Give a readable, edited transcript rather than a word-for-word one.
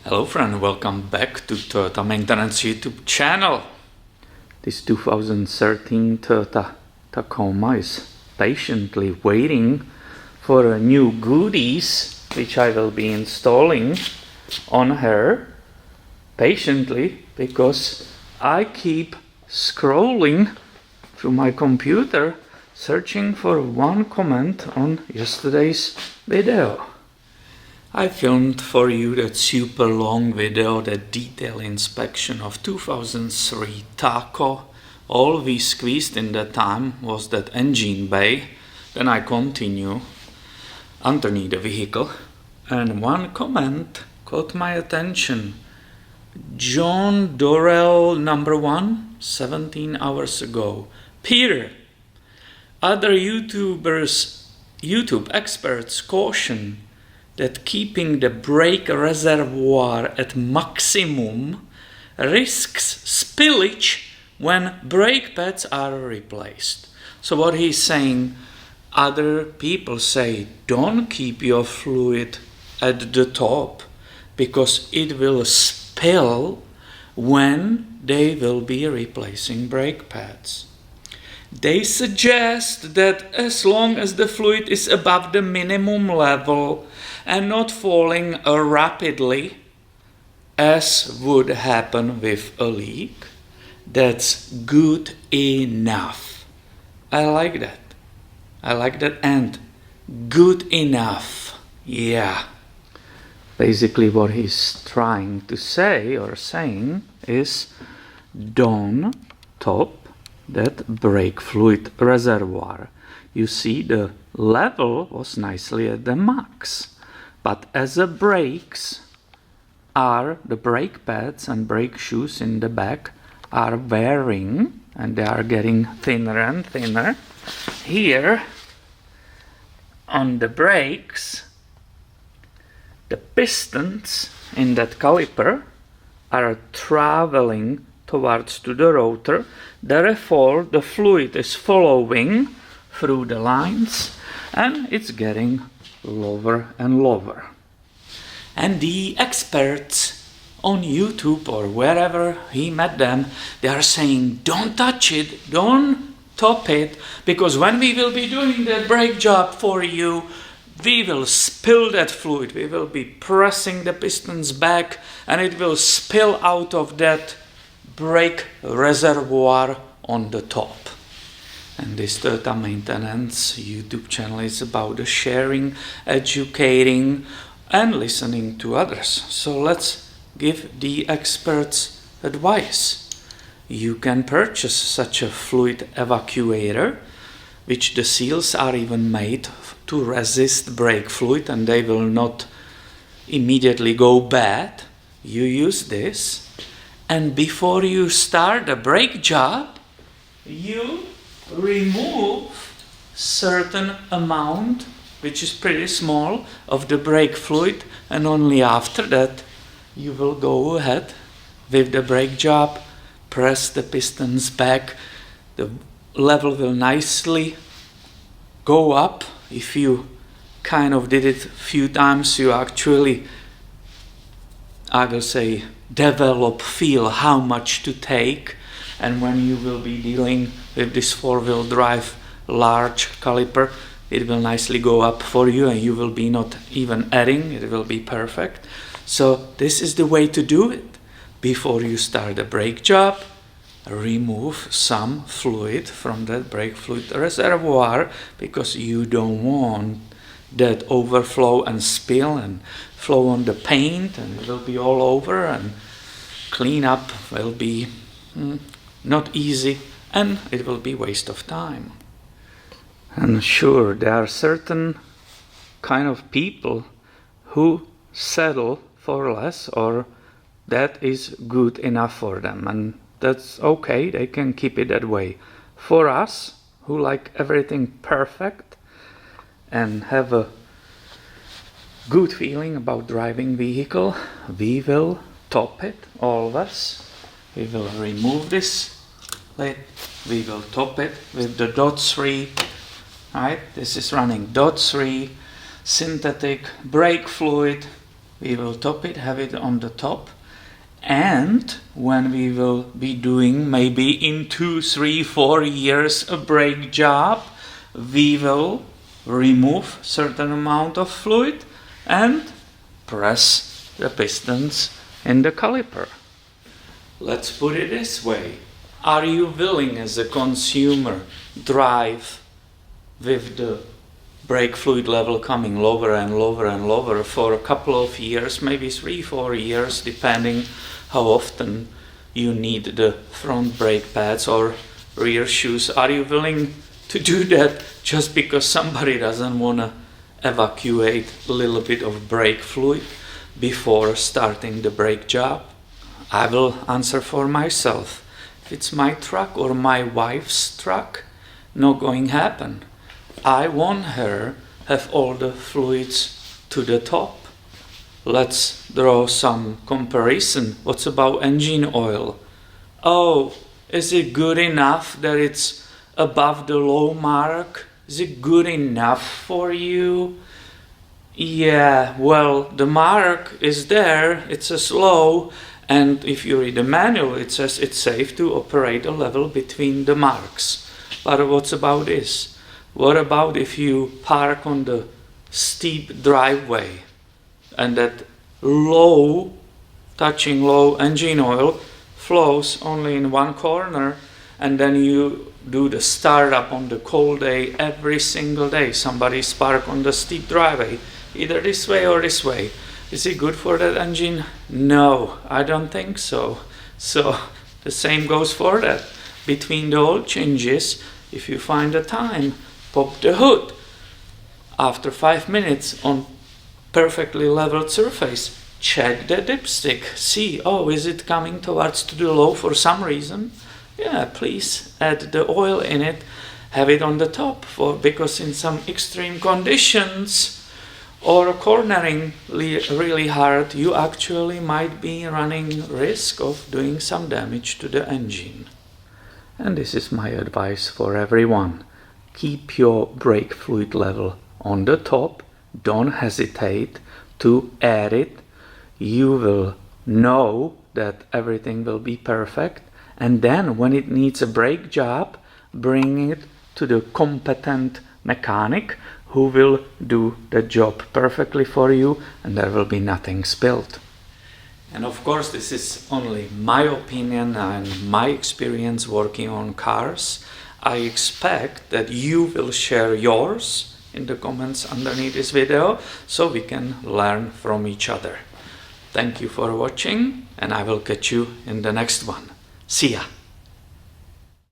Hello friend, welcome back to Toyota Maintenance YouTube channel. This 2013 Toyota Tacoma is patiently waiting for new goodies which I will be installing on her patiently because I keep scrolling through my computer searching for one comment on yesterday's video. I filmed for you that super long video, that detailed inspection of 2003 Taco. All we squeezed in that time was that engine bay. Then I continue underneath the vehicle, and one comment caught my attention. John Dorrell number 1, 17 hours ago. Peter, other YouTube experts caution that keeping the brake reservoir at maximum risks spillage when brake pads are replaced. So what he's saying, other people say don't keep your fluid at the top because it will spill when they will be replacing brake pads. They suggest that as long as the fluid is above the minimum level and not falling rapidly, as would happen with a leak, that's good enough. I like that. And good enough. Yeah. Basically what he's trying to say or saying is don't top that brake fluid reservoir. You see, the level was nicely at the max, but as the brakes are, the brake pads and brake shoes in the back are wearing and they are getting thinner and thinner. Here on the brakes, the pistons in that caliper are traveling towards to the rotor, therefore the fluid is following through the lines and it's getting lower and lower. And the experts on YouTube or wherever he met them, they are saying don't touch it, don't top it, because when we will be doing that brake job for you, we will spill that fluid, we will be pressing the pistons back and it will spill out of that brake reservoir on the top. And this Toyota Maintenance YouTube channel is about the sharing, educating and listening to others. So let's give the experts advice. You can purchase such a fluid evacuator, which the seals are even made to resist brake fluid and they will not immediately go bad. You use this. And before you start the brake job, you remove certain amount, which is pretty small, of the brake fluid, and only after that you will go ahead with the brake job, press the pistons back, the level will nicely go up. If you kind of did it a few times, you actually, I will say, feel how much to take, and when you will be dealing with this four-wheel drive large caliper, it will nicely go up for you and you will be not even adding, it will be perfect. So this is the way to do it. Before you start the brake job, remove some fluid from that brake fluid reservoir because you don't want that overflow and spill and flow on the paint and it will be all over, and clean up will be not easy and it will be waste of time. And sure, there are certain kind of people who settle for less, or that is good enough for them, and that's okay, they can keep it that way. For us who like everything perfect and have a good feeling about driving vehicle, we will top it, all of us. We will remove this lid, we will top it with the .3, right? This is running .3 synthetic brake fluid We will top it, have it on the top. And when we will be doing maybe in 2, 3, 4 years a brake job, we will remove certain amount of fluid and press the pistons in the caliper. Let's put it this way. Are you willing as a consumer drive with the brake fluid level coming lower and lower and lower for a couple of years, maybe 3, 4 years, depending how often you need the front brake pads or rear shoes? Are you willing to do that just because somebody doesn't want to evacuate a little bit of brake fluid before starting the brake job? I will answer for myself. If it's my truck or my wife's truck, not going to happen. I want her have all the fluids to the top. Let's draw some comparison. What's about engine oil? Oh, is it good enough that it's above the low mark? Is it good enough for you? Yeah, well, the mark is there, it says low, and if you read the manual, it says it's safe to operate a level between the marks. But what's about this? What about if you park on the steep driveway and that low, touching low engine oil flows only in one corner, and then you do the startup on the cold day every single day. Somebody's parked on the steep driveway, either this way or this way. Is it good for that engine? No, I don't think so. So the same goes for that. Between the oil changes, if you find the time, pop the hood. After 5 minutes on perfectly leveled surface, check the dipstick. See, oh, is it coming towards to the low for some reason? Yeah, please add the oil in it. Have it on the top, because in some extreme conditions or cornering really hard, you actually might be running risk of doing some damage to the engine. And this is my advice for everyone. Keep your brake fluid level on the top. Don't hesitate to add it. You will know that everything will be perfect. And then when it needs a brake job, bring it to the competent mechanic who will do the job perfectly for you, and there will be nothing spilled. And of course, this is only my opinion and my experience working on cars. I expect that you will share yours in the comments underneath this video so we can learn from each other. Thank you for watching, and I will catch you in the next one. See ya!